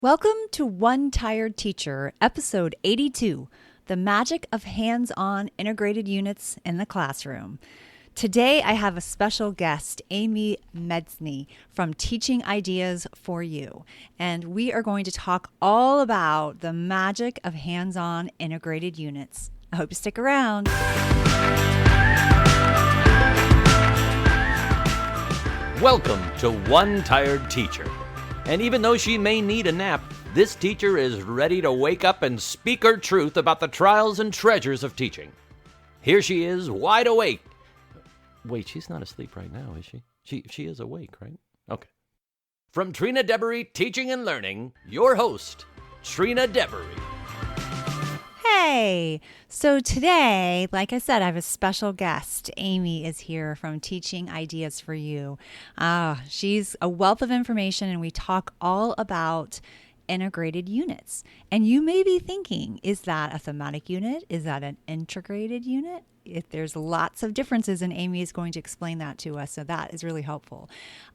Welcome to One Tired Teacher, episode 82, The Magic of Hands-On Integrated Units in the Classroom. Today, I have a special guest, Amy Medzney from Teaching Ideas for You, and we are going to talk all about the magic of hands-on integrated units. I hope you stick around. Welcome to One Tired Teacher. And even though she may need a nap, this teacher is ready to wake up and speak her truth about the trials and treasures of teaching. Here she is, wide awake. Wait, she's not asleep right now, is she? She is awake, right? Okay. From Trina Debery Teaching and Learning, your host, Trina Debery. Hey, so today, like I said, I have a special guest. Amy is here from Teaching Ideas for You. She's a wealth of information, and we talk all about integrated units. And you may be thinking, is that a thematic unit? Is that an integrated unit? If there's lots of differences, and Amy is going to explain that to us, so that is really helpful.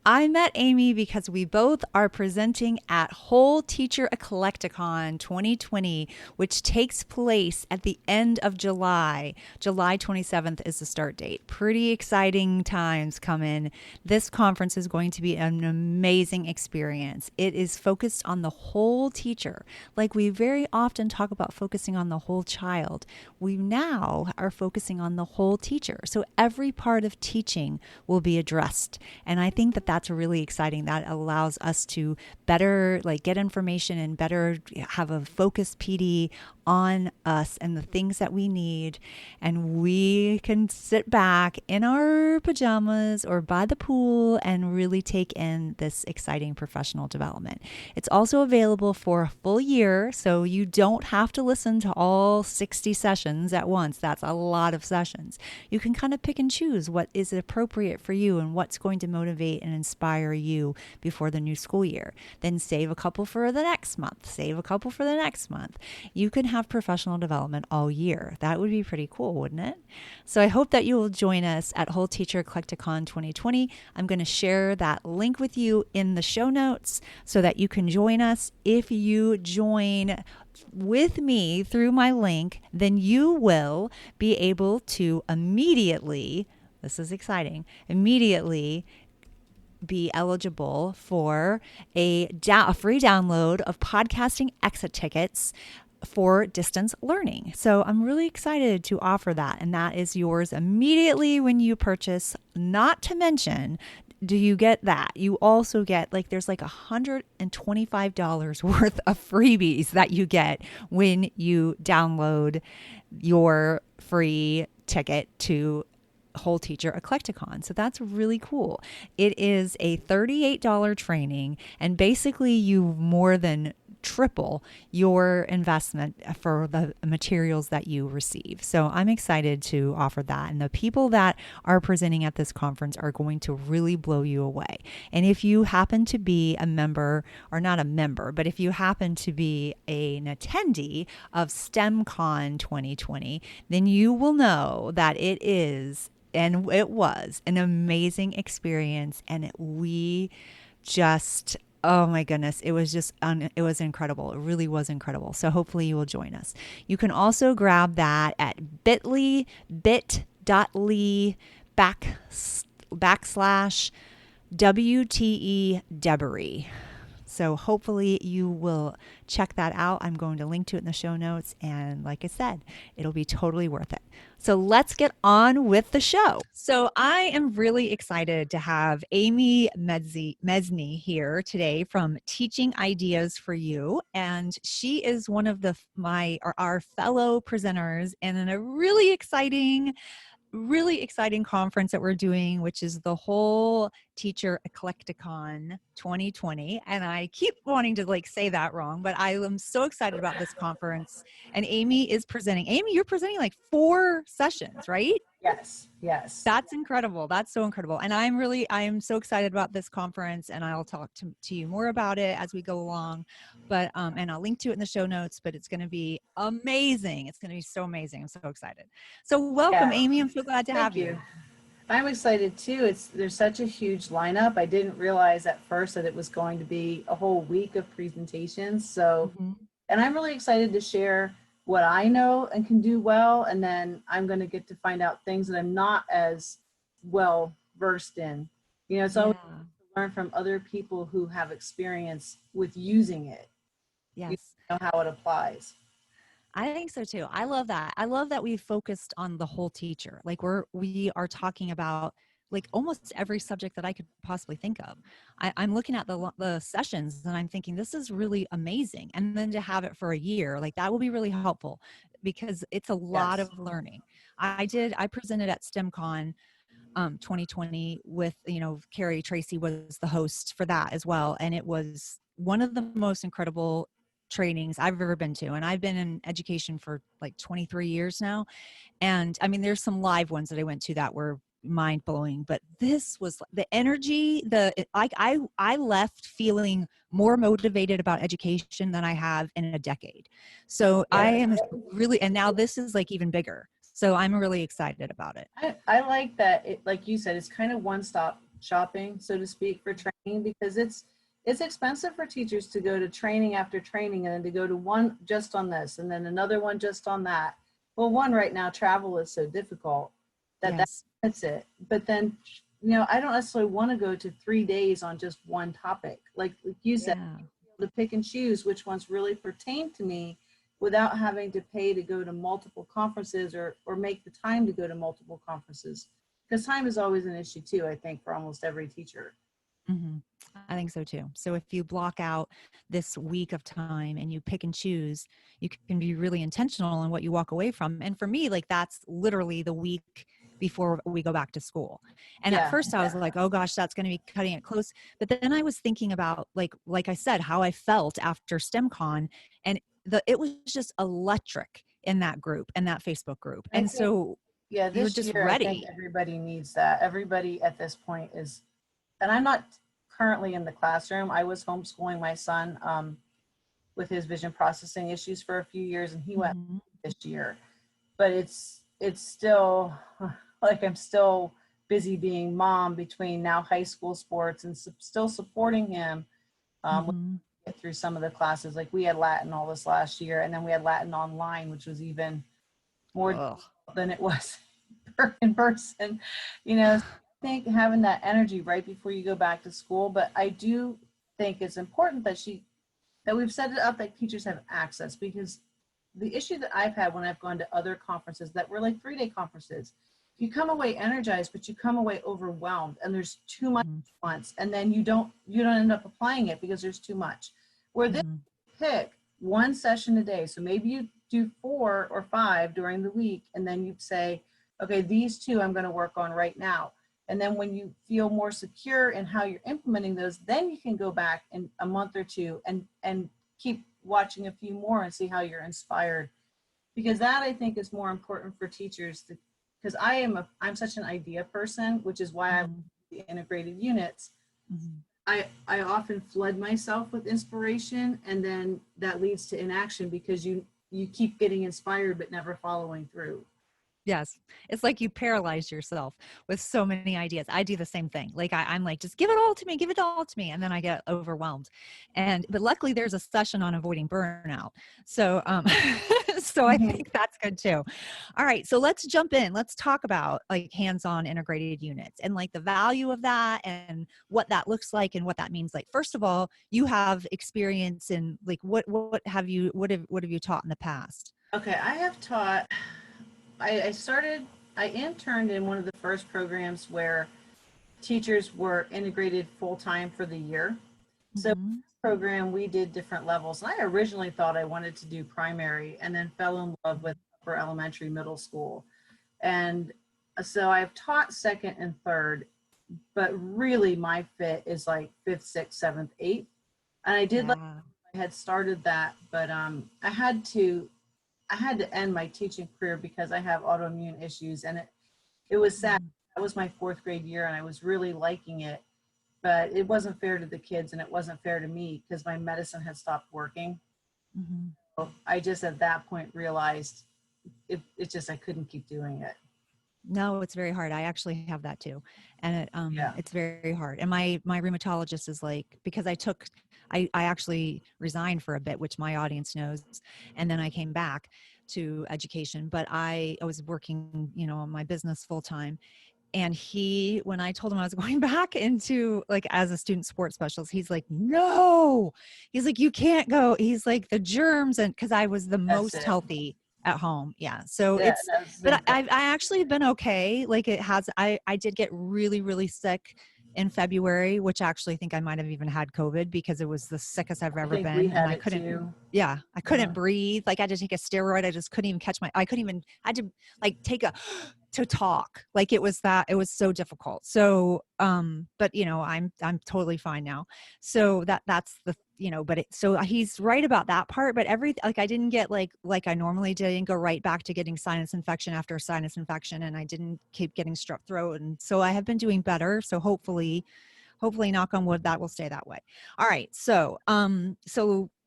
I met Amy because we both are presenting at Whole Teacher Eclecticon 2020, which takes place at the end of July. July 27th is the start date. Pretty exciting times coming. This conference is going to be an amazing experience. It is focused on the whole teacher. Like we very often talk about focusing on the whole child, we now are focusing on the whole teacher. So every part of teaching will be addressed. And I think that that's really exciting. That allows us to better get information and better have a focused PD on us and the things that we need. And we can sit back in our pajamas or by the pool and really take in this exciting professional development. It's also available for a full year, so you don't have to listen to all 60 sessions at once. That's a lot of sessions. You can kind of pick and choose what is appropriate for you and what's going to motivate and inspire you before the new school year. Then save a couple for the next month, save a couple for the next month. You can have professional development all year. That would be pretty cool, wouldn't it? So I hope that you will join us at Whole Teacher Eclecticon 2020. I'm going to share that link with you in the show notes so that you can join us. If you join with me through my link, then you will be able to immediately, this is exciting, immediately be eligible for a free download of podcasting exit tickets for distance learning. So I'm really excited to offer that. And that is yours immediately when you purchase. Not to mention, do you get that? You also get there's $125 worth of freebies that you get when you download your free ticket to Whole Teacher Eclecticon. So that's really cool. It is a $38 training, and basically you more than triple your investment for the materials that you receive. So I'm excited to offer that. And the people that are presenting at this conference are going to really blow you away. And if you happen to be a member, or not a member, but if you happen to be an attendee of STEMCon 2020, then you will know that it is, and it was, an amazing experience. And we just, oh my goodness, it was just, it was incredible. It really was incredible. So hopefully you will join us. You can also grab that at bit.ly /WTE Debery. So hopefully you will check that out. I'm going to link to it in the show notes. And like I said, it'll be totally worth it. So let's get on with the show. So I am really excited to have Amy Medzney here today from Teaching Ideas for You. And she is one of our fellow presenters in a really exciting conference that we're doing, which is the Whole Teacher Eclecticon 2020. And I keep wanting to say that wrong, but I am so excited about this conference. And Amy is presenting. Amy, you're presenting 4 sessions, right? Yes. That's incredible. That's so incredible. And I am so excited about this conference, and I'll talk to you more about it as we go along. But, and I'll link to it in the show notes, but it's going to be amazing. It's going to be so amazing. I'm so excited. So welcome, Amy. I'm so glad to have you. I'm excited too. There's such a huge lineup. I didn't realize at first that it was going to be a whole week of presentations. So, Mhm. and I'm really excited to share what I know and can do well. And then I'm going to get to find out things that I'm not as well versed in. It's always Yeah. learn from other people who have experience with using it, you Yes. know how it applies. I think so too. I love that. I love that we focused on the whole teacher. Like we are talking about like almost every subject that I could possibly think of. I'm looking at the sessions and I'm thinking this is really amazing. And then to have it for a year, like that will be really helpful because it's a lot Yes. of learning. I presented at STEMCon 2020 with, Carrie Tracy was the host for that as well. And it was one of the most incredible trainings I've ever been to. And I've been in education for like 23 years now. And I mean, there's some live ones that I went to that were mind blowing, but this was the energy, I left feeling more motivated about education than I have in a decade. So I Yes. am really, and now this is like even bigger. So I'm really excited about it. I like that it, like you said, it's kind of one-stop shopping, so to speak, for training, because it's expensive for teachers to go to training after training and then to go to one just on this and then another one just on that. Well, one, right now travel is so difficult that Yes. that's it. But then, I don't necessarily want to go to 3 days on just one topic. Like you said, Yeah. to pick and choose which ones really pertain to me without having to pay to go to multiple conferences or make the time to go to multiple conferences. Because time is always an issue too, I think, for almost every teacher. Hmm. I think so too. So if you block out this week of time and you pick and choose, you can be really intentional in what you walk away from. And for me, like that's literally the week before we go back to school. And at Yeah. first I was like, oh gosh, that's going to be cutting it close. But then I was thinking about like I said, how I felt after STEMCon, and it was just electric in that group and that Facebook group. I And think, so yeah, you're this just year, I think ready. everybody needs that. Everybody at this point is, and I'm not currently in the classroom. I was homeschooling my son with his vision processing issues for a few years, and he went Mhm. this year. But it's still like I'm still busy being mom between now high school sports and still supporting him Mhm. get through some of the classes. Like we had Latin all this last year, and then we had Latin online, which was even more Ugh. than it was in person. So I think having that energy right before you go back to school. But I do think it's important that we've set it up that teachers have access, because the issue that I've had when I've gone to other conferences that were like 3-day conferences, you come away energized, but you come away overwhelmed, and there's too much Mhm. at once, and then you don't end up applying it because there's too much. Where this, Mhm. pick one session a day, so maybe you do 4 or 5 during the week, and then you say, okay, these two I'm going to work on right now. And then when you feel more secure in how you're implementing those, then you can go back in a month or two and keep watching a few more and see how you're inspired, because that I think is more important for teachers because I'm such an idea person, which is why I love Mhm. the integrated units. Mhm. I often flood myself with inspiration, and then that leads to inaction because you keep getting inspired but never following through. Yes. It's like you paralyze yourself with so many ideas. I do the same thing. Like I'm like, just give it all to me, give it all to me. And then I get overwhelmed. But luckily there's a session on avoiding burnout. So, so I Mhm. think that's good too. All right. So let's jump in. Let's talk about like hands-on integrated units and like the value of that and what that looks like and what that means. Like, first of all, you have experience in like, what have you taught in the past? Okay, I have taught. I interned in one of the first programs where teachers were integrated full time for the year. So Hmm. program we did different levels. And I originally thought I wanted to do primary and then fell in love with upper elementary, middle school. And so I've taught second and third, but really my fit is like fifth, sixth, seventh, eighth. And Yeah. I had started that, but I had to end my teaching career because I have autoimmune issues, and it was sad. Mhm. That was my fourth grade year, and I was really liking it, but it wasn't fair to the kids, and it wasn't fair to me because my medicine had stopped working. Mhm. So I just at that point realized it just I couldn't keep doing it. No, it's very hard. I actually have that too. And Yeah. it's very hard. And my rheumatologist is like, because I actually resigned for a bit, which my audience knows. And then I came back to education, but I was working, on my business full time. And when I told him I was going back into like as a student sports specialist, he's like, no, he's like, you can't go. He's like the germs. And cause I was the That's most it. healthy at home. Yeah. So Yeah, that's the but same thing. I actually been okay. Like I did get really, really sick in February, which I actually think I might've even had COVID because it was the sickest I've I ever think we been. And had I it couldn't, too. yeah, I couldn't Uh-huh. breathe. Like I had to take a steroid. I just couldn't even I had to like take a to talk. Like it was so difficult. So but I'm totally fine now. So that's the but so he's right about that part, but like I didn't get like I normally did. I didn't go right back to getting sinus infection after sinus infection, and I didn't keep getting strep throat, and so I have been doing better. So hopefully knock on wood that will stay that way. All right, so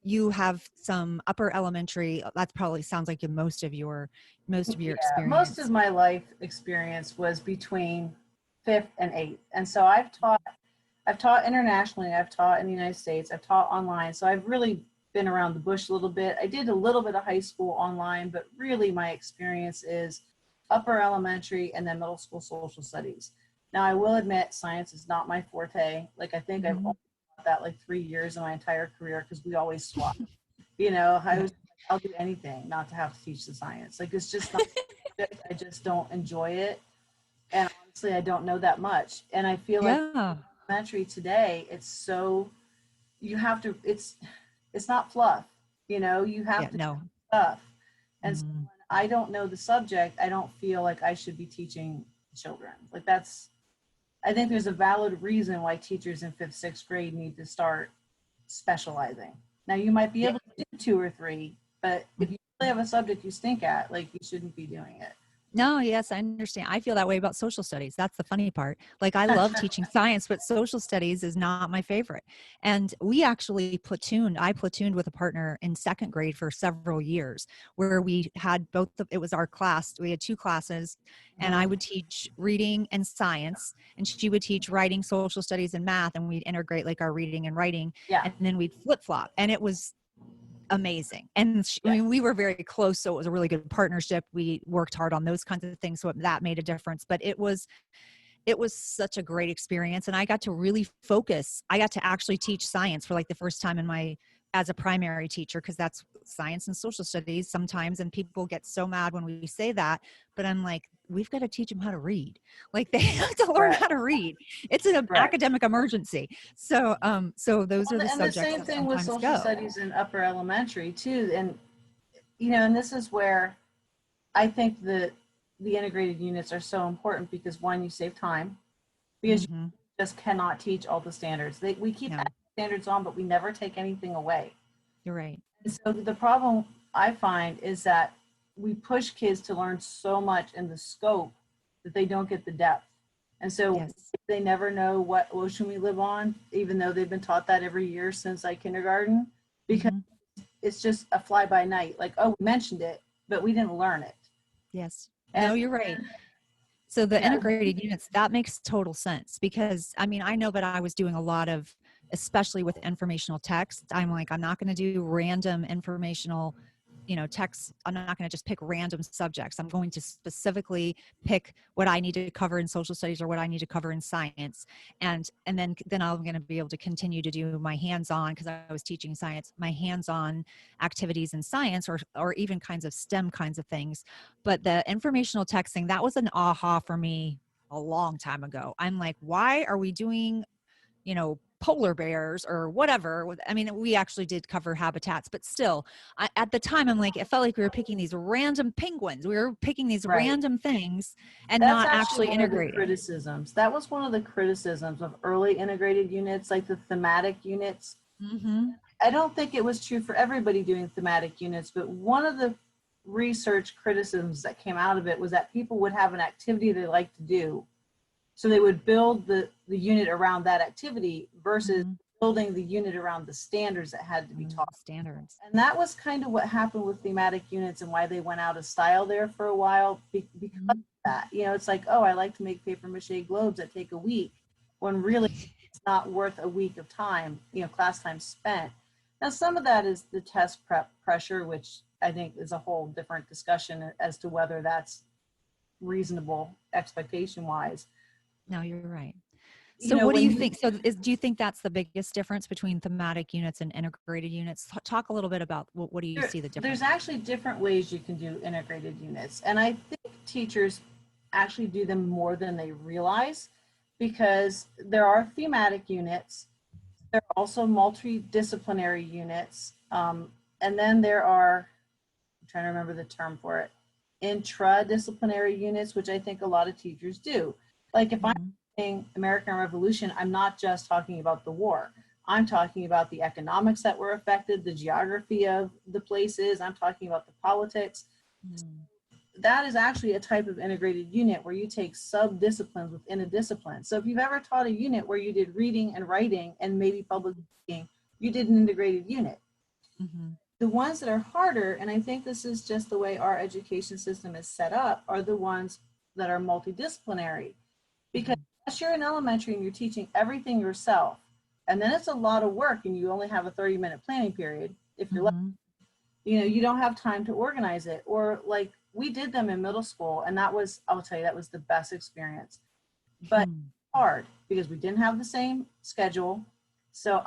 you have some upper elementary. That probably sounds like most of your Yeah, most of experience. my life experience was between fifth and eighth. And so I've taught internationally, I've taught in the United States, I've taught online. So I've really been around the bush a little bit. I did a little bit of high school online, but really my experience is upper elementary and then middle school social studies. Now I will admit science is not my forte. Like I think I've Mhm. only taught that like 3 years in my entire career because we always swap. I Yeah. was I'll do anything not to have to teach the science. Like it's just not I just don't enjoy it. And honestly, I don't know that much. And I feel like Yeah. elementary today, it's so you have to it's not fluff. You have Yeah. to No. know stuff. And so Mhm. when I don't know the subject, I don't feel like I should be teaching children. Like I think there's a valid reason why teachers in fifth, sixth grade need to start specializing. Now you might be Yeah. able to do two or three, but if you really have a subject you stink at, like you shouldn't be doing No, yes, I understand. I feel that way about social studies. That's the funny part. Like I it. love teaching science, but social studies is not my favorite. And I platooned with a partner in second grade for several years where we had it was our class. We had two classes and I Mhm. would teach reading and science and she would teach writing, social studies and math, and we'd integrate like our reading and writing, Yeah, and then we'd flip flop. And it was amazing. And I yeah, mean, we were very close. So it was a really good partnership. We worked hard on those kinds of things. So that made a difference, but it was such a great experience. And I got to really focus. I got to actually teach science for like the first time as a primary teacher, because that's science and social studies sometimes. And people get so mad when we say that, but I'm like, we've got to teach them how to read. Like they have to learn how correct, to read. It's an correct. academic emergency. So those are Well, the and the subjects same that thing with sometimes social go. studies in upper elementary too. And this is where I think that the integrated units are so important because one, you save time because you Hmm. just cannot teach all the standards. We keep No, adding standards on, but we never take anything away. you're right. And so the problem I find is that we push kids to learn so much in the scope that they don't get the depth. And so Yes. they never know what ocean we live on, even though they've been taught that every year since like kindergarten, because Hmm. it's just a fly by night. Like, oh, we mentioned it, but we didn't learn it. Yes. And No, you're right. So the yeah, integrated units, that makes total sense because I mean, I know that I was doing a lot of, especially with informational text. I'm like, I'm not going to do random informational, text. I'm not going to just pick random subjects. I'm going to specifically pick what I need to cover in social studies or what I need to cover in science. And then I'm going to be able to continue to do my hands-on, because I was teaching science, my hands-on activities in science or even kinds of STEM kinds of things. But the informational texting, that was an aha for me a long time ago. I'm like, why are we doing, polar bears or whatever? I mean, we actually did cover habitats, but still, at the time, I'm like, it felt like we were picking these random penguins. We were picking these right. random things and That's not actually actually one of the integrating. criticisms. That was one of the criticisms of early integrated units, like the thematic units. Hmm. I don't think it was true for everybody doing thematic units, but one of the research criticisms that came out of it was that people would have an activity they like to do. So they would build the unit around that activity versus Hmm. building the unit around the standards that had to be taught. Standards. And that was kind of what happened with thematic units and why they went out of style there for a while because of that. You know, it's like, oh, I like to make paper mache globes that take a week, when really it's not worth a week of time, you know, class time spent. Now, some of that is the test prep pressure, which I think is a whole different discussion as to whether that's reasonable expectation wise. No, you're right. You So know, what do when you think? So do you think that's the biggest difference between thematic units and integrated units? Talk a little bit about what do you see the difference? there's actually different ways you can do integrated units. And I think teachers actually do them more than they realize, because there are thematic units. There are also multidisciplinary units. And then there are, I'm trying to remember the term for it, intradisciplinary units, which I think a lot of teachers do. Like if I'm saying American Revolution, I'm not just talking about the war. I'm talking about the economics that were affected, the geography of the places. I'm talking about the politics. That is actually a type of integrated unit where you take sub-disciplines within a discipline. So if you've ever taught a unit where you did reading and writing and maybe public speaking, you did an integrated unit. The ones that are harder, and I think this is just the way our education system is set up, are the ones that are multidisciplinary. Because unless you're in elementary and you're teaching everything yourself, and then it's a lot of work and you only have a 30-minute planning period, if you're lucky, you know, you don't have time to organize it. Or like we did them in middle school, and that was, I'll tell you, that was the best experience. But hard because we didn't have the same schedule. So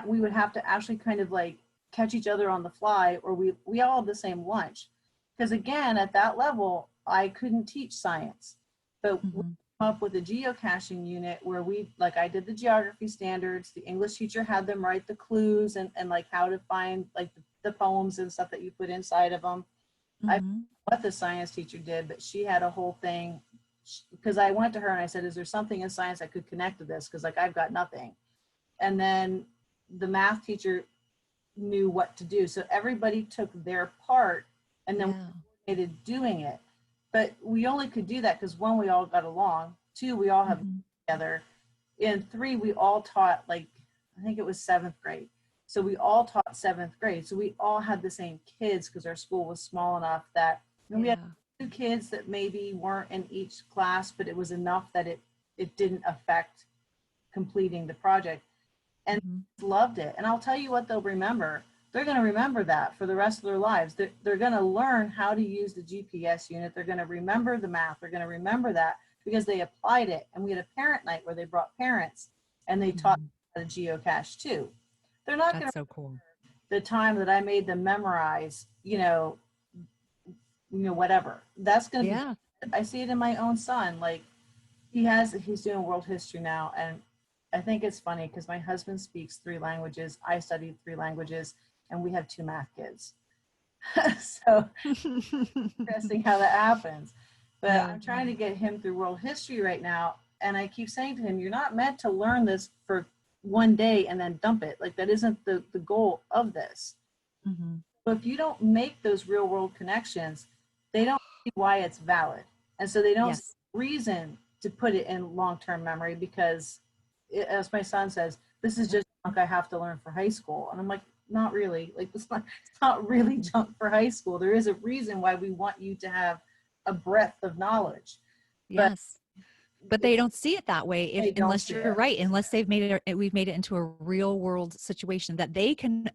we would have to actually kind of like catch each other on the fly, or we all have the same lunch. Because again, at that level, I couldn't teach science. But we came up with a geocaching unit where I did the geography standards, the English teacher had them write the clues and like how to find like the poems and stuff that you put inside of them. I don't know what the science teacher did, but she had a whole thing, because I went to her and I said, is there something in science I could connect to this? Because like I've got nothing. And then the math teacher knew what to do. So everybody took their part and then we coordinated doing it. But we only could do that because one, we all got along. Two, we all have together. And three, we all taught like, I think it was 7th grade. So we all taught 7th grade. So we all had the same kids because our school was small enough that we had 2 kids that maybe weren't in each class, but it was enough that it didn't affect completing the project. And loved it. And I'll tell you what they'll remember. They're going to remember that for the rest of their lives. They're going to learn how to use the GPS unit. They're going to remember the math. They're going to remember that because they applied it. And we had a parent night where they brought parents and they taught how to geocache too. They're not going to so cool. The time that I made them memorize, you know, whatever. That's going to be, I see it in my own son. Like he's doing world history now. And I think it's funny because my husband speaks 3 languages. I studied 3 languages and we have 2 math kids. So interesting how that happens. But I'm trying to get him through world history right now. And I keep saying to him, you're not meant to learn this for one day and then dump it. Like that isn't the goal of this. But if you don't make those real world connections, they don't see why it's valid. And so they don't see reason to put it in long-term memory because as my son says, this is just junk I have to learn for high school. And I'm like, not really. Like it's not really junk for high school. There is a reason why we want you to have a breadth of knowledge. But they don't see it that way unless you're right, unless we've made it into a real world situation that they can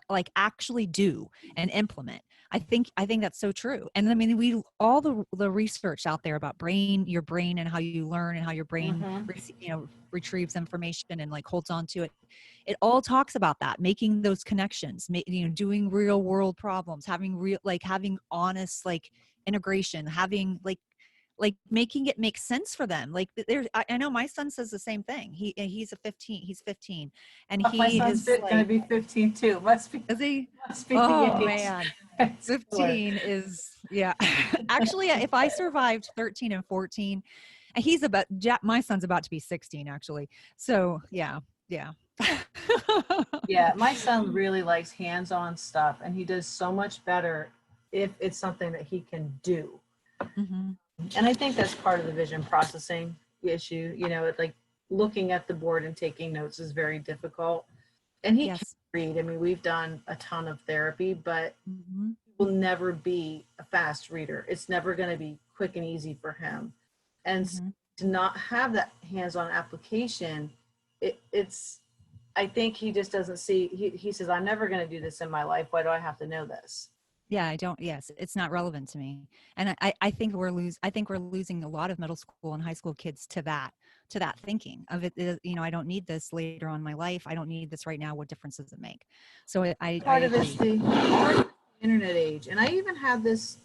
like actually do and implement. I think that's so true. And I mean, all the research out there about your brain and how you learn and how your brain, retrieves information and like holds on to it. It all talks about that, making those connections, doing real world problems, having having honest, like integration, having like making it make sense for them. Like I know my son says the same thing. He's 15 and my son's going to be 15 too. Must be. Is he? Must be oh man. 15 is actually if I survived 13 and 14, my son's about to be 16 actually. So yeah. Yeah, my son really likes hands-on stuff and he does so much better if it's something that he can do. And I think that's part of the vision processing issue. Like looking at the board and taking notes is very difficult. And he can Yes. read. I mean, we've done a ton of therapy, but Hmm. he will never be a fast reader. It's never going to be quick and easy for him. And so Hmm. to not have that hands-on application, it's, I think he just doesn't see, he says, I'm never going to do this in my life. Why do I have to know this? Yeah, I don't. Yes, it's not relevant to me, and I think I think we're losing a lot of middle school and high school kids to that thinking of it. You know, I don't need this later on in my life. I don't need this right now. What difference does it make? So I Part of it's agree. the internet age. And I even had this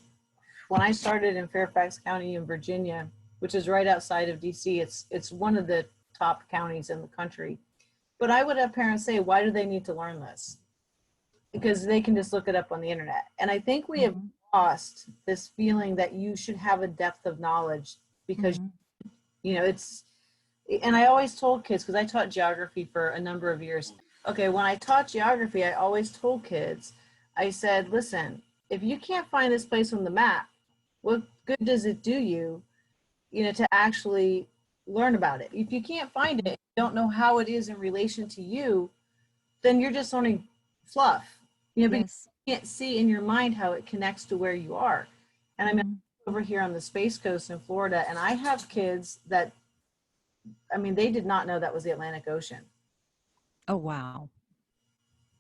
when I started in Fairfax County in Virginia, which is right outside of DC. It's one of the top counties in the country. But I would have parents say, why do they need to learn this? Because they can just look it up on the internet. And I think we have Hmm. lost this feeling that you should have a depth of knowledge because, Hmm. you know, it's, and I always told kids, because I taught geography for a number of years. Okay, when I taught geography, I always told kids, I said, listen, if you can't find this place on the map, what good does it do you, you know, to actually learn about it? If you can't find it, you don't know how it is in relation to you, then you're just learning fluff, you know, because Yes. you can't see in your mind how it connects to where you are. And I mean, Hmm. over here on the Space Coast in Florida, and I have kids that, I mean, they did not know that was the Atlantic Ocean. Oh wow.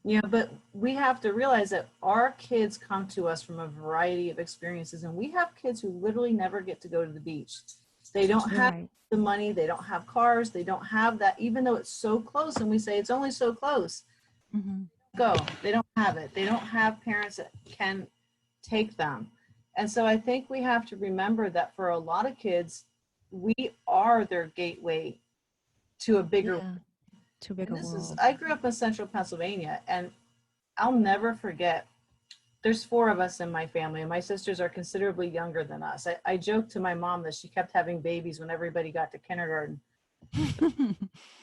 You know, but we have to realize that our kids come to us from a variety of experiences, and we have kids who literally never get to go to the beach. They don't You're have right. the money, they don't have cars, they don't have that, even though it's so close, and we say it's only so close. Hmm. Go. They don't have it. They don't have parents that can take them. And so I think we have to remember that for a lot of kids, we are their gateway to a bigger. Yeah. Too big And a this is, world. I grew up in central Pennsylvania, and I'll never forget. There's four of us in my family, and my sisters are considerably younger than us. I joked to my mom that she kept having babies when everybody got to kindergarten.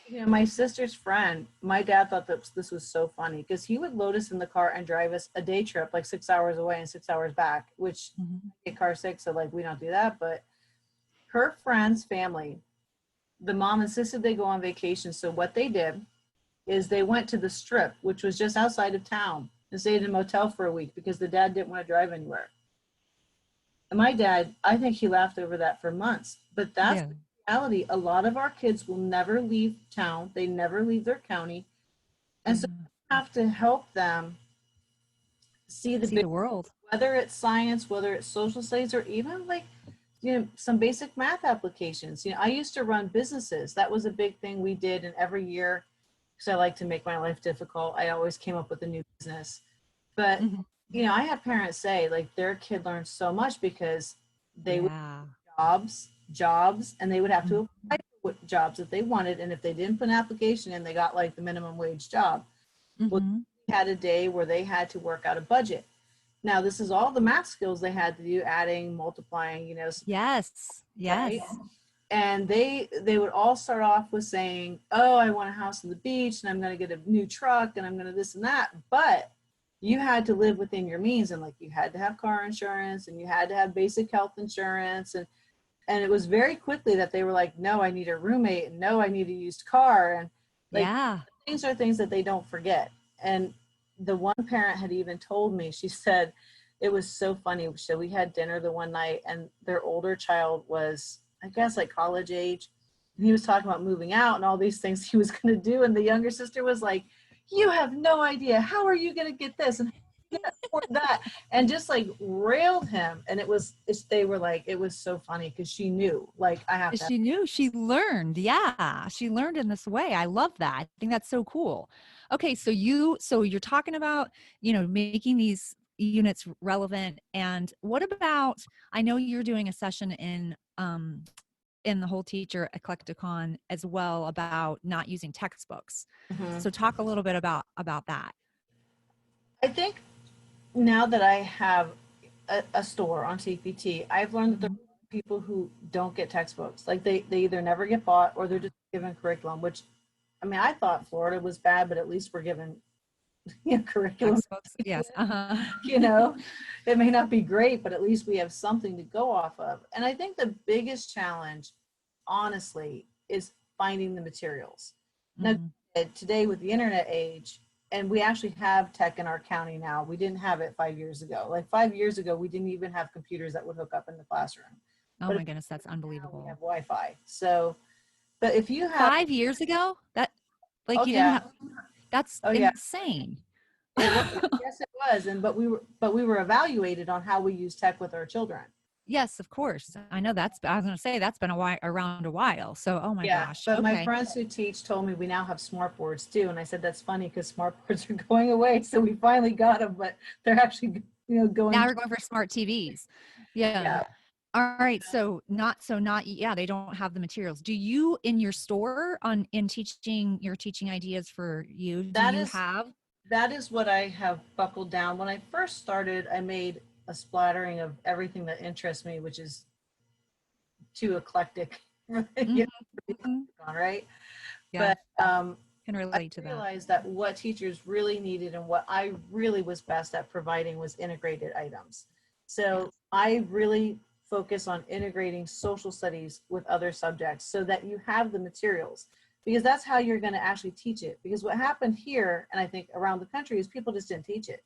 You know, my sister's friend, my dad thought that this was so funny because he would load us in the car and drive us a day trip, like 6 hours away and 6 hours back, which Hmm. I get car sick, so like we don't do that. But her friend's family, the mom insisted they go on vacation. So what they did is they went to the strip, which was just outside of town, and stayed in a motel for a week because the dad didn't want to drive anywhere. And my dad, I think he laughed over that for months. But that's Yeah. the reality. A lot of our kids will never leave town. They never leave their county. And so Yeah. we have to help them see the See big, the world. whether it's science, whether it's social studies, or even like, you know, some basic math applications. You know, I used to run businesses. That was a big thing we did. And every year, because I like to make my life difficult, I always came up with a new business. But, Hmm. you know, I had parents say like their kid learned so much because they would Yeah. jobs, and they would have to Mhm. apply for what jobs that they wanted. And if they didn't put an application in, they got like the minimum wage job. Well, Mhm. they had a day where they had to work out a budget. Now, this is all the math skills they had to do, adding, multiplying, you know, Yes. right? Yes. And they would all start off with saying, "Oh, I want a house on the beach, and I'm going to get a new truck, and I'm going to this and that." But you had to live within your means, and like you had to have car insurance, and you had to have basic health insurance, and it was very quickly that they were like, "No, I need a roommate, and no, I need a used car," and like Yeah. things are things that they don't forget. And the one parent had even told me, she said, it was so funny. So we had dinner the one night, and their older child was, I guess, like college age. And he was talking about moving out and all these things he was going to do. And the younger sister was like, "You have no idea. How are you going to get this? And how are you going to afford that?" And just like railed him. And they were like, it was so funny because she knew, like, I have to. She knew, she learned. Yeah. She learned in this way. I love that. I think that's so cool. Okay. So you're talking about, making these units relevant. And what about, I know you're doing a session in the whole teacher eclecticon as well about not using textbooks. Mhm. So talk a little bit about that. I think now that I have a store on TPT, I've learned that there Mhm. are people who don't get textbooks. Like they either never get bought or they're just given curriculum, which I mean, I thought Florida was bad, but at least we're given, you know, curriculum, Textbooks. Yes. Uh-huh. you know, it may not be great, but at least we have something to go off of. And I think the biggest challenge, honestly, is finding the materials. Now, Mhm. today with the internet age, and we actually have tech in our county now. We didn't have it 5 years ago. Like 5 years ago, we didn't even have computers that would hook up in the classroom. Oh But my goodness, that's now we have unbelievable. Wi-Fi. So, but if you have, 5 years ago, that like oh you didn't yeah, have, that's oh yeah, insane. it was. Yes, it was. And but we were evaluated on how we use tech with our children. Yes, of course. I know I was going to say that's been around a while. So, oh my Yeah, gosh. but my Okay. friends who teach told me we now have smart boards too, and I said that's funny because smart boards are going away, so we finally got them, but they're actually Now going. we're going for smart TVs. Yeah. Yeah, All right. So not, yeah, they don't have the materials. Do you in your store in teaching your teaching ideas for you, do that you is have? that is what I have buckled down. When I first started, I made a splattering of everything that interests me, which is too eclectic, you know, Mhm. on, right? Yeah. But Can I relate to that. realized that what teachers really needed and what I really was best at providing was integrated items. Yes. So I really focus on integrating social studies with other subjects so that you have the materials, because that's how you're going to actually teach it. Because what happened here, and I think around the country, is people just didn't teach it.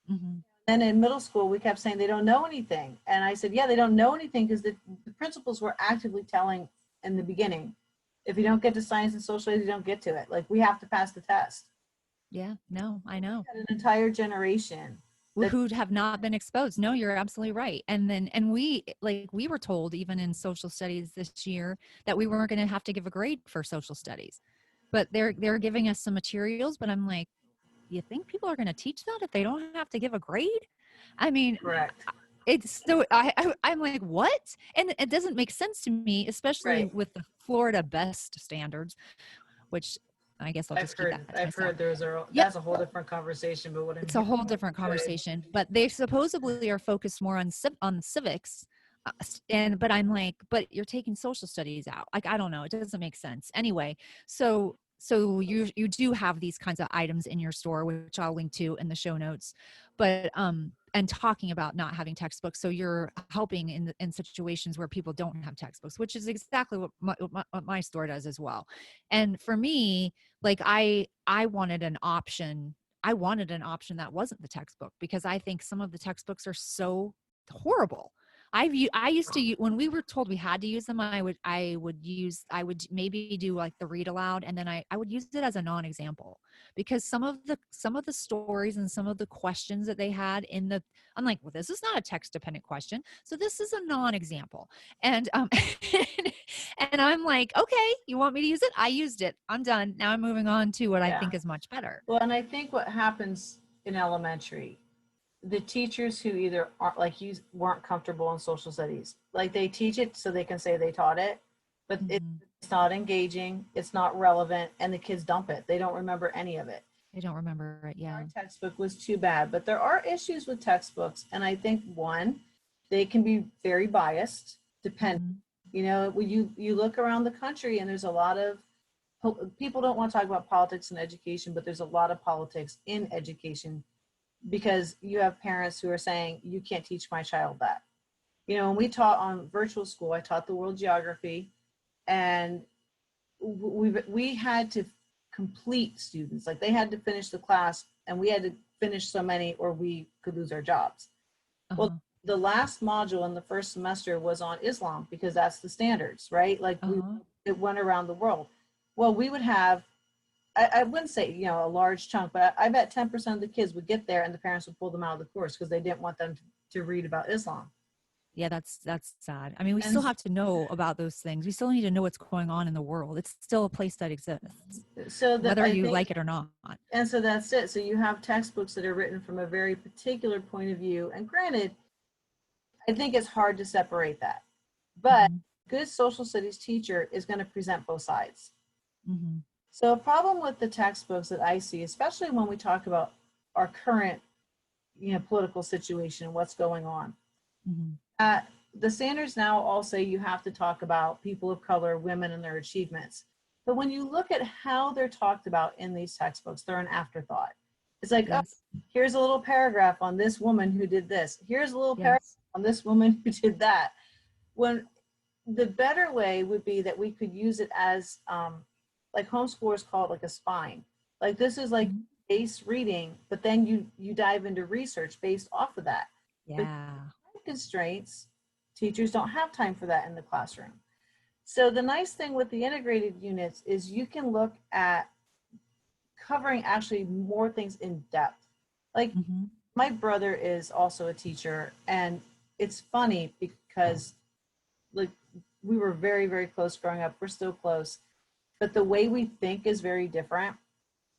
Hmm. Then in middle school, we kept saying they don't know anything. And I said, yeah, they don't know anything because the principals were actively telling in the beginning, if you don't get to science and social studies, you don't get to it. Like, we have to pass the test. Yeah. No, I We know. had an entire generation that, Who have not been exposed. No, you're absolutely right. And we were told even in social studies this year that we weren't going to have to give a grade for social studies. But they're giving us some materials, but I'm like, you think people are going to teach that if they don't have to give a grade? I mean, correct. it's so I'm like, what? And it doesn't make sense to me, especially Right. with the Florida best standards, which I guess I'll I've just keep heard, that to I've myself. heard Yep, that's a whole different conversation, but what I'm it's a hearing whole is different good. conversation. But they supposedly are focused more on civics, and but I'm like, but you're taking social studies out. Like, I don't know, it doesn't make sense. Anyway, so you do have these kinds of items in your store, which I'll link to in the show notes. But and talking about not having textbooks, so you're helping in situations where people don't have textbooks, which is exactly what my store does as well. And for me, like I wanted an option. I wanted an option that wasn't the textbook because I think some of the textbooks are so horrible. I used to when we were told we had to use them, I would maybe do like the read aloud, and then I would use it as a non-example because some of the stories and some of the questions that they had I'm like, well, this is not a text dependent question, so this is a non-example. And and I'm like, okay, you want me to use it? I used it. I'm done. Now I'm moving on to what I Yeah. think is much better. Well, and I think what happens in elementary, the teachers who either aren't like you weren't comfortable in social studies, like they teach it so they can say they taught it, but Mhm. it's not engaging, it's not relevant, and the kids dump it. They don't remember any of it. I don't remember it. Yeah. Our textbook was too bad, but there are issues with textbooks, and I think one, they can be very biased, depending. Mhm. When you look around the country, and there's a lot of people don't want to talk about politics and education, but there's a lot of politics in education because you have parents who are saying you can't teach my child that. When we taught on virtual school, I taught the world geography, and we had to complete students, like they had to finish the class, and we had to finish so many or we could lose our jobs. Well, Uh-huh. the last module in the first semester was on Islam because that's the standards, right? Like Uh-huh. it went around the world. Well, we would have, I wouldn't say, a large chunk, but I bet 10% of the kids would get there and the parents would pull them out of the course because they didn't want them to read about Islam. Yeah, that's sad. I mean, we And still have to know about those things. We still need to know what's going on in the world. It's still a place that exists, so that whether I you think, like it or not. and so that's it. So you have textbooks that are written from a very particular point of view. And granted, I think it's hard to separate that. But Hmm. a good social studies teacher is going to present both sides. Hmm. So a problem with the textbooks that I see, especially when we talk about our current, political situation, what's going on. Hmm. The standards now all say you have to talk about people of color, women, and their achievements. But when you look at how they're talked about in these textbooks, they're an afterthought. It's like, oh, Yes. here's a little paragraph on this woman who did this. Here's a little paragraph Yes. on this woman who did that. When the better way would be that we could use it as like homeschoolers call it like a spine. Like this is like base reading, but then you dive into research based off of that. But Yeah. constraints, teachers don't have time for that in the classroom. So the nice thing with the integrated units is you can look at covering actually more things in depth. Like Hmm. my brother is also a teacher, and it's funny because like we were very, very close growing up. We're still close, but the way we think is very different.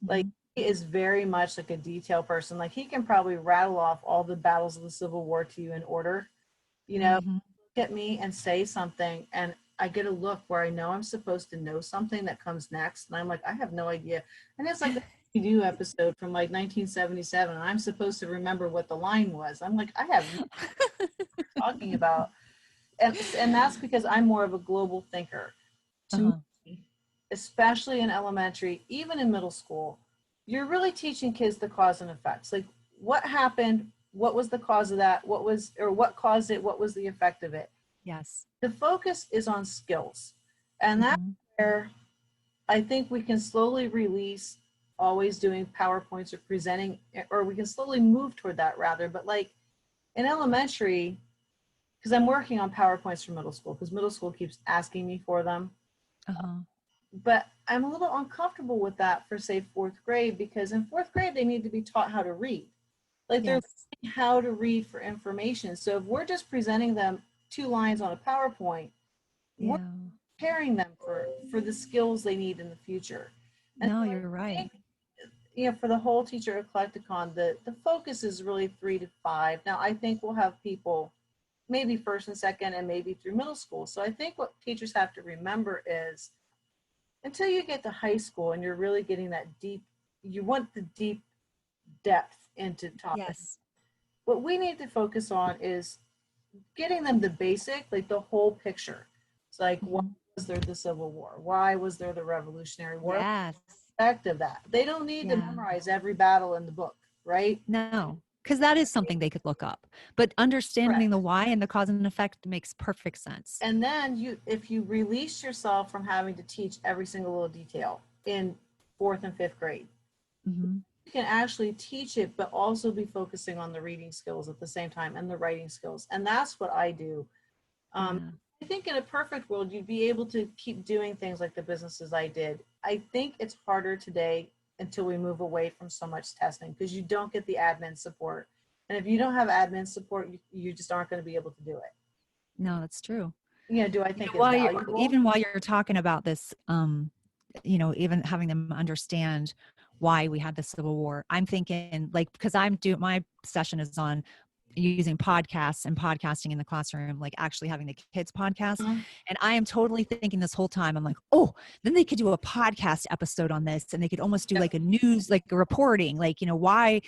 Like Hmm. he is very much like a detail person. Like he can probably rattle off all the battles of the Civil War to you in order. You know, Hmm. look at me and say something, and I get a look where I know I'm supposed to know something that comes next, and I'm like, I have no idea. And it's like a do episode from like 1977, and I'm supposed to remember what the line was. I'm like, I have no idea what you're talking about, and that's because I'm more of a global thinker. To Uh-huh. me, especially in elementary, even in middle school, you're really teaching kids the cause and effects. Like what happened, what was the cause of that, what was or what caused it, what was the effect of it. Yes. The focus is on skills. And that's Hmm. where I think we can slowly release always doing PowerPoints or presenting, or we can slowly move toward that rather. But like in elementary, because I'm working on PowerPoints for middle school, because middle school keeps asking me for them. Uh-huh. But I'm a little uncomfortable with that for, say, fourth grade, because in fourth grade, they need to be taught how to read. Like they're Yes. learning how to read for information. So if we're just presenting them 2 lines on a PowerPoint, we're Yeah. preparing them for the skills they need in the future. And No, so I you're right. think, for the whole teacher eclecticon, the focus is really 3 to 5. Now, I think we'll have people maybe first and second and maybe through middle school. So I think what teachers have to remember is until you get to high school and you're really getting that deep, you want the deep depth into topics. Yes. What we need to focus on is getting them the basic, like the whole picture. It's like, why Hmm. was there the Civil War? Why was there the Revolutionary War? Yes. The effect of that. They don't need to Yeah. memorize every battle in the book, right? No, because that is something they could look up. But understanding the Correct. why and the cause and effect makes perfect sense. And then if you release yourself from having to teach every single little detail in fourth and fifth grade, Hmm. you can actually teach it, but also be focusing on the reading skills at the same time and the writing skills. And that's what I do. Yeah. I think in a perfect world, you'd be able to keep doing things like the businesses I did. I think it's harder today until we move away from so much testing because you don't get the admin support. And if you don't have admin support, you just aren't going to be able to do it. No, that's true. Do I You know, think it's valuable? even while you're talking about this, even having them understand why we had the Civil War, I'm thinking like, because my session is on using podcasts and podcasting in the classroom, like actually having the kids podcast. Mhm. And I am totally thinking this whole time, I'm like, oh, then they could do a podcast episode on this and they could almost do Yep. like a news, like a reporting, like, why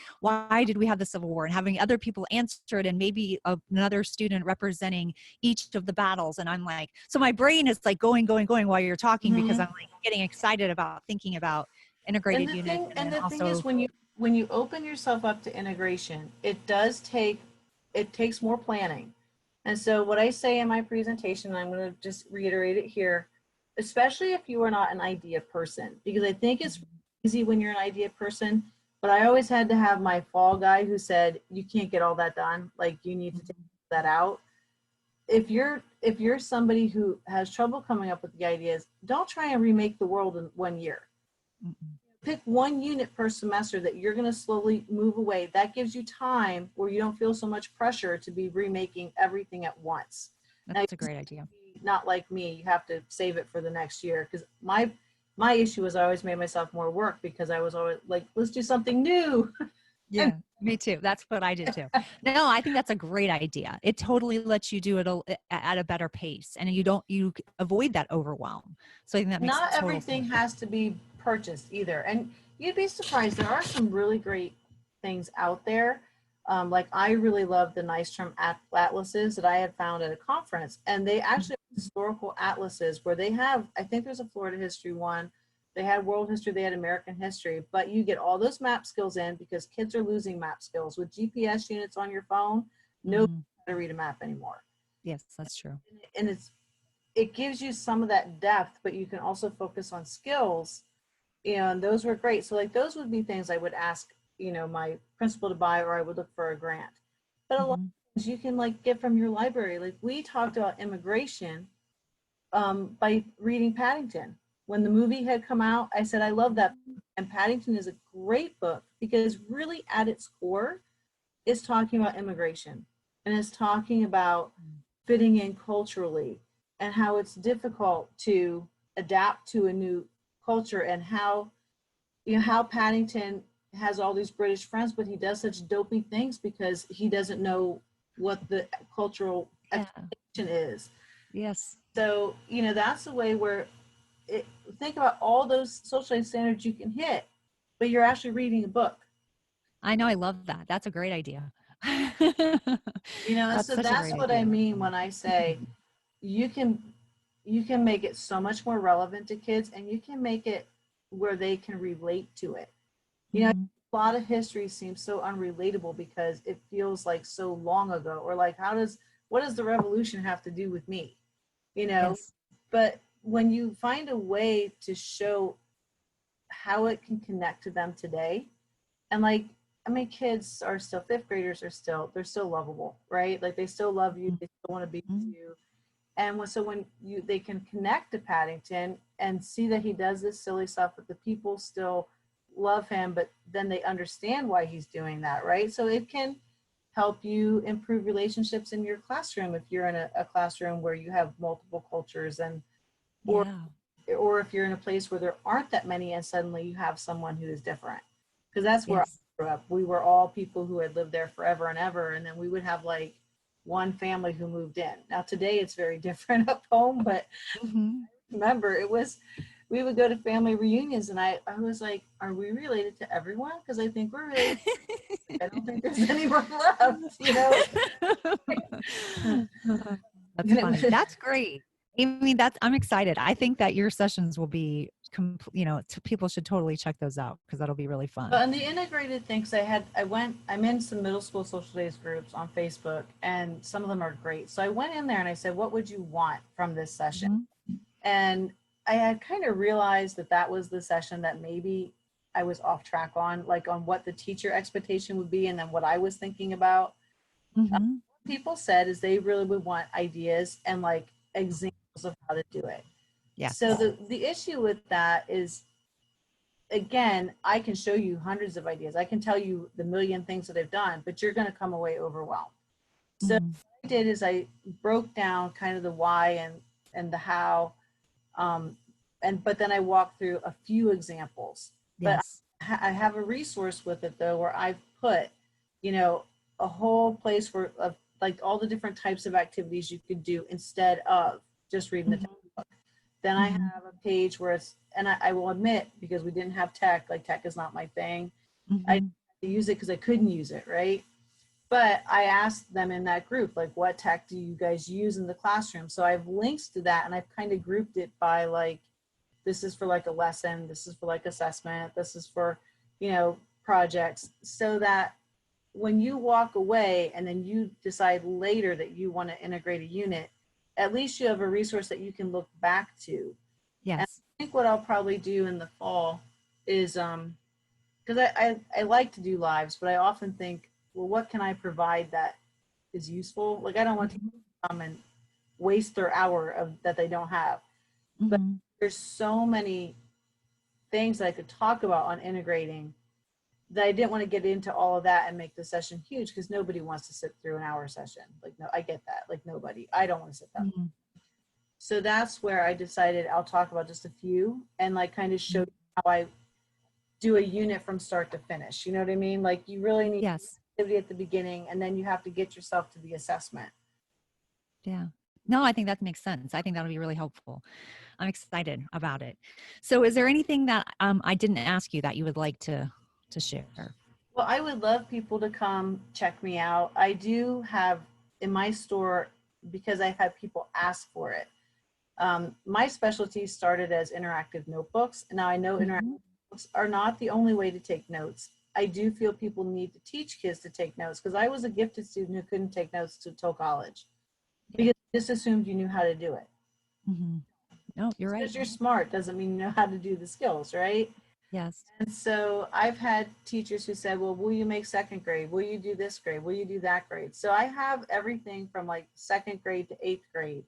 did we have the Civil War and having other people answer it and maybe another student representing each of the battles. And I'm like, so my brain is like going while you're talking because I'm Mhm. like getting excited about thinking about integrated units and And then the thing is also, when you open yourself up to integration, it takes more planning. And so what I say in my presentation, and I'm going to just reiterate it here, especially if you are not an idea person, because I think it's easy when you're an idea person, but I always had to have my fall guy who said, you can't get all that done. Like you need to take that out. If you're somebody who has trouble coming up with the ideas, don't try and remake the world in 1 year. mm-mm. Pick one unit per semester that you're going to slowly move away. That gives you time where you don't feel so much pressure to be remaking everything at once. Now, That's a great idea. not like me, you have to save it for the next year because my issue was I always made myself more work because I was always like, let's do something new. Yeah, me too. That's what I did too. No, I think that's a great idea. It totally lets you do it at a better pace and you avoid that overwhelm. So I think that makes Not total everything sense. has to be purchased either. And you'd be surprised. There are some really great things out there. Like I really love the nice term atlases that I had found at a conference. And they actually have historical atlases where they have, I think there's a Florida history one. They had world history, they had American history, but you get all those map skills in because kids are losing map skills. With GPS units on your phone, nobody Mhm. knows how to read a map anymore. Yes, that's true. And it's it gives you some of that depth, but you can also focus on skills. And those were great. So like those would be things I would ask, my principal to buy, or I would look for a grant. But a lot of Mhm. things you can like get from your library. Like we talked about immigration by reading Paddington. When the movie had come out, I said, I love that. And Paddington is a great book because really at its core is talking about immigration and is talking about fitting in culturally and how it's difficult to adapt to a new culture, and how how Paddington has all these British friends, but he does such dopey things because he doesn't know what the cultural Yeah. expectation is. Yes. So, that's a way where think about all those social standards you can hit, but you're actually reading a book. I know. I love that. That's a great idea. And That's so such a that's great what I idea. mean when I say you can you can make it so much more relevant to kids, and you can make it where they can relate to it. Mhm. A lot of history seems so unrelatable because it feels like so long ago, or like what does the revolution have to do with me? You know, Yes. but when you find a way to show how it can connect to them today, and like, I mean, kids are still, fifth graders are still, they're still lovable, right? Like they still love you, they still want to be with Mhm. you. And so when they can connect to Paddington and see that he does this silly stuff, but the people still love him, but then they understand why he's doing that, right? So it can help you improve relationships in your classroom if you're in a classroom where you have multiple cultures, and or Yeah. or if you're in a place where there aren't that many and suddenly you have someone who is different. Because that's where I Yes. grew up. We were all people who had lived there forever and ever, and then we would have like one family who moved in. Now today it's very different up home, but Mhm. remember it was, we would go to family reunions, and I was like, are we related to everyone? Because I think we're related. I don't think there's anyone left. That's And it funny. was, That's great. I mean, I'm excited. I think that your sessions will be, people should totally check those out because that'll be really fun. but on the integrated things, I'm in some middle school social studies groups on Facebook, and some of them are great. So I went in there and I said, what would you want from this session? Mhm. And I had kind of realized that that was the session that maybe I was off track on, like on what the teacher expectation would be, and then what I was thinking about. Mhm. People said is they really would want ideas and like examples of how to do it. So Yes. the issue with that is, again, I can show you hundreds of ideas. I can tell you the million things that I've done, but you're going to come away overwhelmed. So what Mhm. I did is I broke down kind of the why and the how, um, and but then I walked through a few examples. But Yes. I have a resource with it though, where I've put, you know, a whole place for of like all the different types of activities you could do instead of just reading the Mhm. textbook. Then I Mhm. have a page where it's, and I will admit, because we didn't have tech, like tech is not my thing. I Mhm. didn't use it because I couldn't use it, right? But I asked them in that group, like, what tech do you guys use in the classroom? So I have links to that, and I've kind of grouped it by like, this is for like a lesson, this is for like assessment, this is for, projects, so that when you walk away and then you decide later that you want to integrate a unit, at least you have a resource that you can look back to. And Yes. I think what I'll probably do in the fall is because I like to do lives, but I often think, well, what can I provide that is useful? Like I don't want to Mhm. come and waste their hour of that they don't have. But Mhm. there's so many things that I could talk about on integrating that I didn't want to get into all of that and make the session huge, because nobody wants to sit through an hour session. Like, no, I get that. Like nobody, I don't want to sit that. Mhm. So that's where I decided I'll talk about just a few and like kind of show Mhm. you how I do a unit from start to finish. You know what I mean? Like you really need Yes. activity at the beginning, and then you have to get yourself to the assessment. Yeah. No, I think that makes sense. I think that'll be really helpful. I'm excited about it. So, is there anything that I didn't ask you that you would like to share? Well, I would love people to come check me out. I do have in my store, because I've had people ask for it. My specialty started as interactive notebooks. Now I know interactive Mhm. books are not the only way to take notes. I do feel people need to teach kids to take notes, because I was a gifted student who couldn't take notes until college Yeah. because I just assumed you knew how to do it. Hmm. No, you're Just right. because you're smart doesn't mean you know how to do the skills, right? Yes. And so I've had teachers who said, well, will you make second grade? Will you do this grade? Will you do that grade? So I have everything from like second grade to eighth grade,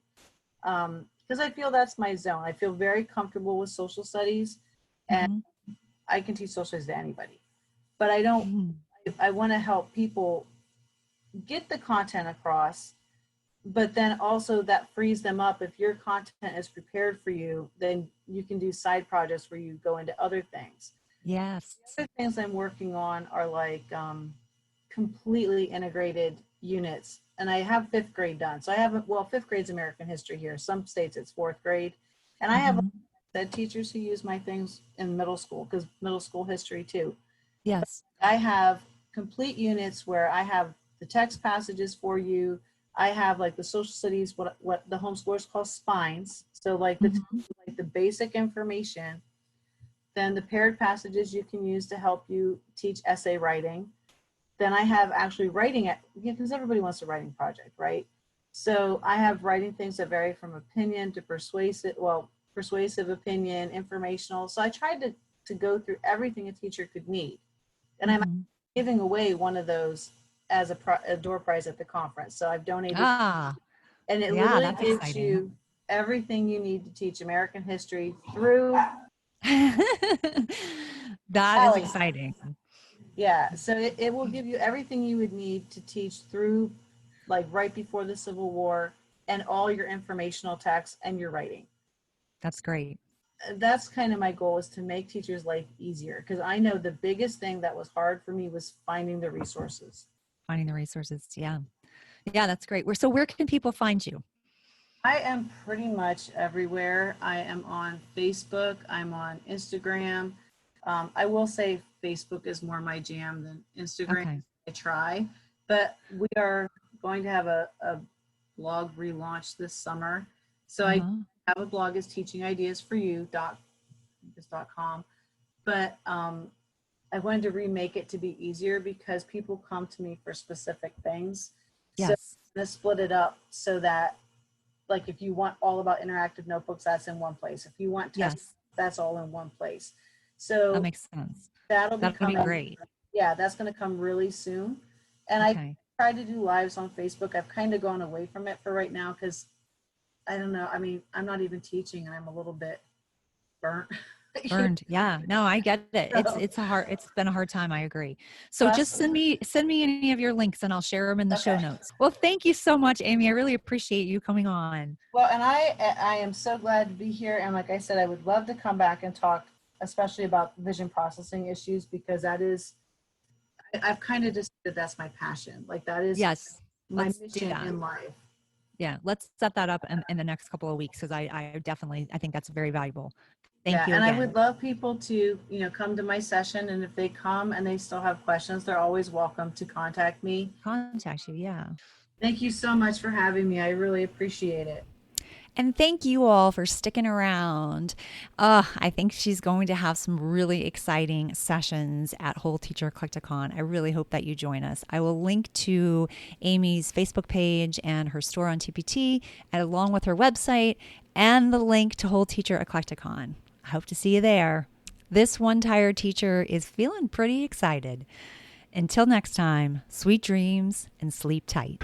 because I feel that's my zone. I feel very comfortable with social studies, and Hmm. I can teach social studies to anybody. But I don't, Hmm. I want to help people get the content across, but then also that frees them up. If your content is prepared for you, then you can do side projects where you go into other things. Yes. Other things I'm working on are like completely integrated units. And I have fifth grade done. So I haven't, well, fifth grade's American history here. Some states it's fourth grade. And I have Hmm. said teachers who use my things in middle school, because middle school history too. Yes. I have complete units where I have the text passages for you. I have like the social studies, what the homeschoolers call spines. So like Hmm. like the basic information, then the paired passages you can use to help you teach essay writing. Then I have actually writing it, because everybody wants a writing project, right? So I have writing things that vary from opinion to persuasive, well, persuasive opinion, informational. So I tried to go through everything a teacher could need. And I'm Hmm. giving away one of those as a door prize at the conference. So I've donated, Ah, and it yeah, literally that's gives exciting. you everything you need to teach American history through That is Allie. exciting. Yeah, so it will give you everything you would need to teach through like right before the Civil War, and all your informational texts and your writing. That's great. That's kind of my goal, is to make teachers' life easier, because I know the biggest thing that was hard for me was finding the resources. Finding the resources. Yeah. Yeah, that's great. Where can people find you? I am pretty much everywhere. I am on Facebook. I'm on Instagram. I will say Facebook is more my jam than Instagram. Okay. I try, but we are going to have a blog relaunch this summer. So I Uh-huh. have a blog, is teachingideasforyou.com, but I wanted to remake it to be easier, because people come to me for specific things. So Yes. I'm going to split it up so that, like, if you want all about interactive notebooks, that's in one place. If you want test, Yes. that's all in one place. That So makes sense. that'll be That'll be coming. great. Yeah, that's going to come really soon. And I Okay. try to do lives on Facebook. I've kind of gone away from it for right now, because I don't know. I mean, I'm not even teaching, and I'm a little bit burnt. You Burned. Yeah. No, I get it. know? It's been a hard time. I agree. So just Plus, send me any of your links and I'll share them in the show okay. notes. Well, thank you so much, Amy. I really appreciate you coming on. Well, and I am so glad to be here. And like I said, I would love to come back and talk, especially about vision processing issues, because that is, I've kind of decided that's my passion. Like that is Yes. my Let's do mission that. in life. Yeah. Let's set that up in the next couple of weeks because I think that's very valuable. Thank Yeah, you and I again. would love people to, come to my session, and if they come and they still have questions, they're always welcome to contact me. Contact you. Yeah. Thank you so much for having me. I really appreciate it. And thank you all for sticking around. I think she's going to have some really exciting sessions at Whole Teacher Eclecticon. I really hope that you join us. I will link to Amy's Facebook page and her store on TPT, and along with her website and the link to Whole Teacher Eclecticon. I hope to see you there. This one tired teacher is feeling pretty excited. Until next time, sweet dreams and sleep tight.